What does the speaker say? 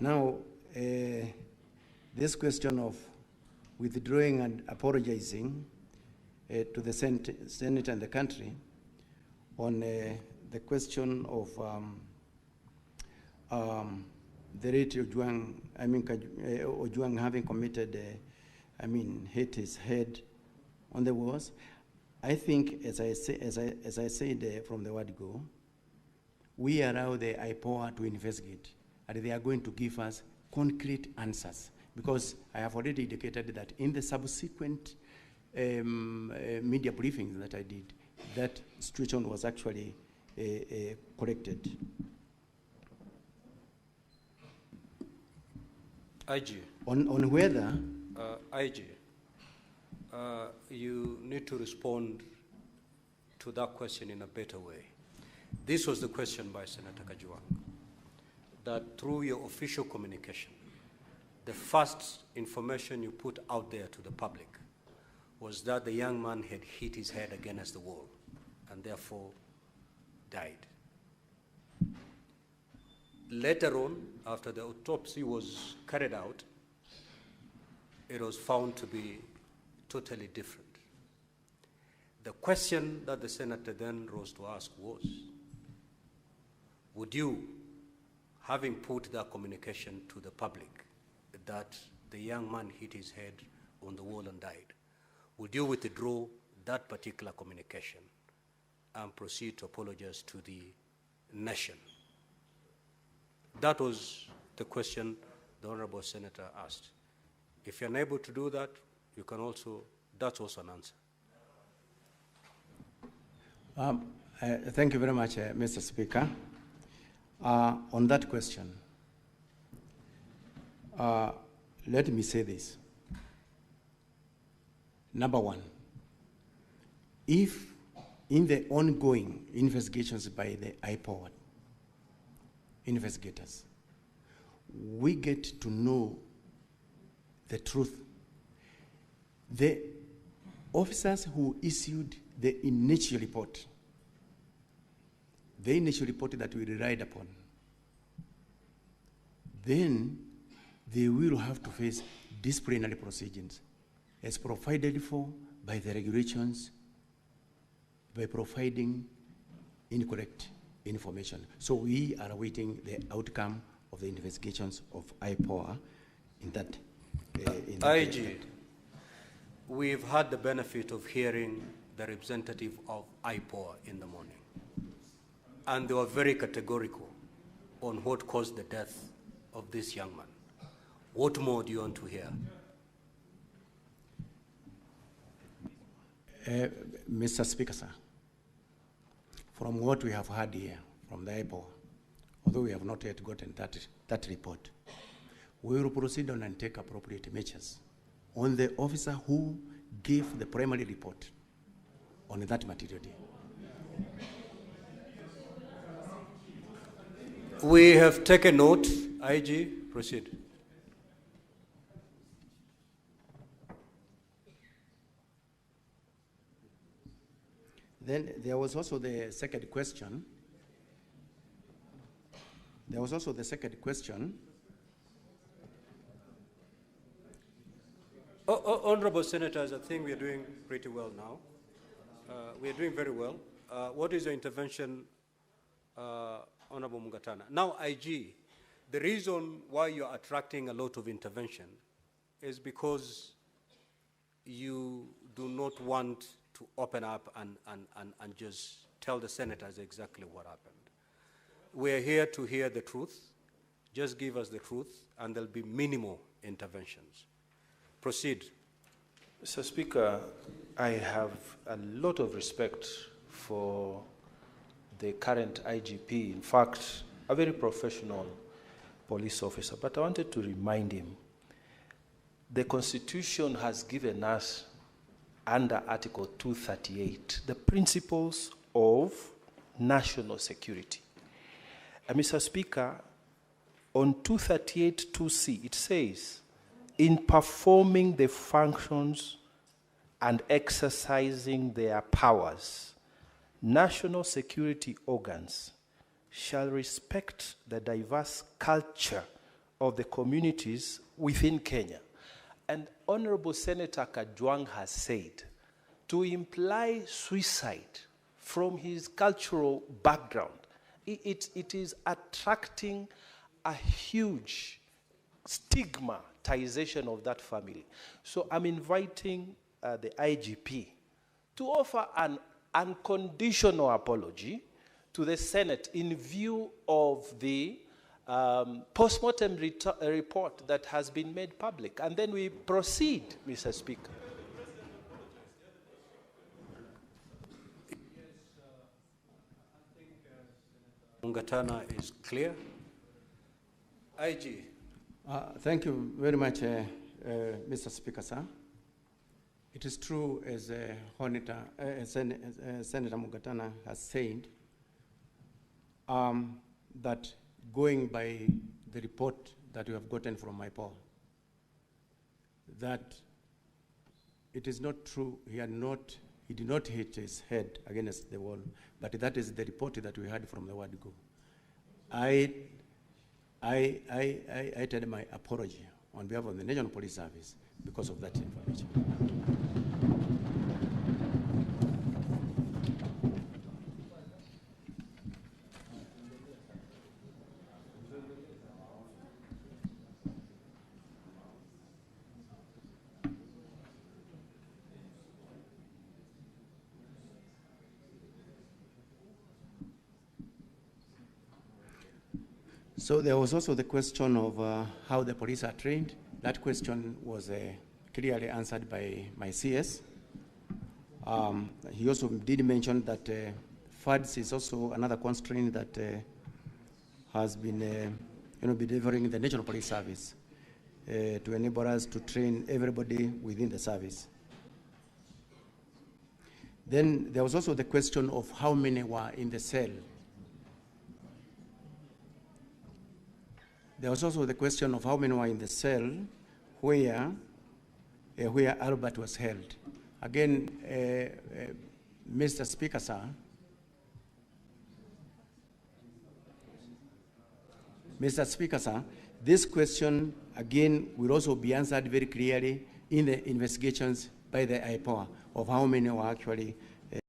Now, this question of withdrawing and apologizing to the Senate and the country on the question of the late Ojwang, Ojwang having committed, hit his head on the wars. I think, as I said from the word go, we allow the IPOA to investigate, and they are going to give us concrete answers, because I have already indicated that in the subsequent media briefings that I did, that situation was actually corrected. IG. On whether... IG, you need to respond to that question in a better way. This was the question by Senator Ojwang, that through your official communication, the first information you put out there to the public was that the young man had hit his head against the wall and therefore died. Later on, after the autopsy was carried out, it was found to be totally different. The question that the senator then rose to ask was, would you, having put that communication to the public that the young man hit his head on the wall and died, would you withdraw that particular communication and proceed to apologize to the nation? That was the question the Honorable Senator asked. If you're unable to do that, you can also, that's also an answer. Thank you very much, Mr. Speaker. On that question, let me say this. Number one, if in the ongoing investigations by the IPOA investigators, we get to know the truth, the officers who issued the initial report that we relied upon, then they will have to face disciplinary proceedings as provided for by the regulations by providing incorrect information. So we are awaiting the outcome of the investigations of IPOA in that. IG, we've had the benefit of hearing the representative of IPOA in the morning, and they were very categorical on what caused the death of this young man. What more do you want to hear? Mr. Speaker, sir, from what we have heard here from the IPOA, although we have not yet gotten that report, we will proceed on and take appropriate measures on the officer who gave the primary report on that material day. We have taken note. IG, proceed. Then there was also the second question. Honorable Senators, I think we are doing pretty well now. We are doing very well. What is your intervention, Honorable Mungatana? Now, IG, the reason why you're attracting a lot of intervention is because you do not want to open up and just tell the senators exactly what happened. We're here to hear the truth. Just give us the truth, and there'll be minimal interventions. Proceed. Mr. Speaker, I have a lot of respect for the current IGP, in fact, a very professional police officer, but I wanted to remind him, the Constitution has given us, under Article 238, the principles of national security. And Mr. Speaker, on 238(2)(c), it says, in performing the functions and exercising their powers, national security organs shall respect the diverse culture of the communities within Kenya. And Honorable Senator Ojwang has said to imply suicide from his cultural background, it is attracting a huge stigmatization of that family. So I'm inviting the IGP to offer an unconditional apology to the Senate in view of the post-mortem report that has been made public. And then we proceed, Mr. Speaker. Mungatana is clear. IG. Thank you very much, Mr. Speaker, sir. It is true, as Senator Mungatana has said, that going by the report that we have gotten from MIPOL, that it is not true, he did not hit his head against the wall, but that is the report that we had from the word go. I tell my apology on behalf of the National Police Service because of that information. So there was also the question of how the police are trained. That question was clearly answered by my CS. He also did mention that FADS is also another constraint that has been delivering the National Police Service to enable us to train everybody within the service. Then there was also the question of how many were in the cell. There was also the question of how many were in the cell where Albert was held. Again, Mr. Speaker, sir, this question, again, will also be answered very clearly in the investigations by the IPOA of how many were actually